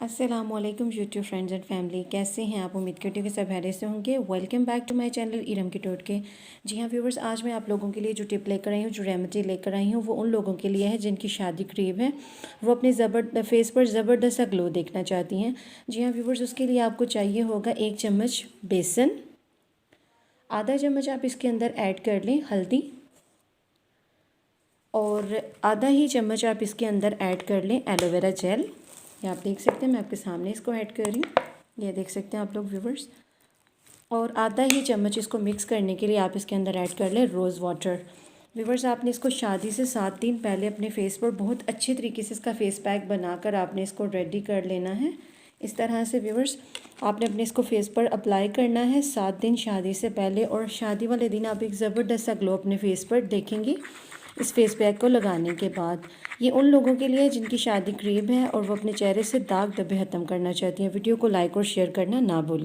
अस्सलामुअलैकुम YouTube friends and family, कैसे हैं आप। उम्मीद करती हूँ कि सब हैरियत से होंगे। Welcome back to my channel Iram की टोटके। जी हाँ व्यूवर्स, आज मैं आप लोगों के लिए जो टिप लेकर आई हूँ, जो रेमेडी लेकर आई हूँ, वो उन लोगों के लिए है जिनकी शादी करीब है, वो अपने फेस पर ज़बरदस्त सा ग्लो देखना चाहती हैं। जी हाँ व्यूवर्स, उसके लिए आपको चाहिए होगा 1 चम्मच बेसन, आधा चम्मच आप इसके अंदर ऐड कर लें हल्दी, और आधा ही चम्मच आप इसके अंदर ऐड कर लें एलोवेरा जेल। ये आप देख सकते हैं, मैं आपके सामने इसको ऐड कर रही हूँ, ये देख सकते हैं आप लोग व्यूवर्स। और आधा ही चम्मच इसको मिक्स करने के लिए आप इसके अंदर ऐड कर लें रोज़ वाटर। व्यूवर्स, आपने इसको शादी से 7 दिन पहले अपने फेस पर बहुत अच्छे तरीके से इसका फेस पैक बनाकर आपने इसको रेडी कर लेना है। इस तरह से व्यूवर्स आपने अपने इसको फेस पर अप्लाई करना है 7 दिन शादी से पहले, और शादी वाले दिन आप एक ज़बरदस्त सा ग्लो अपने फेस पर देखेंगे इस फेस पैक को लगाने के बाद। ये उन लोगों के लिए जिनकी शादी करीब है और वो अपने चेहरे से दाग धब्बे ख़त्म करना चाहती हैं। वीडियो को लाइक और शेयर करना ना भूलें।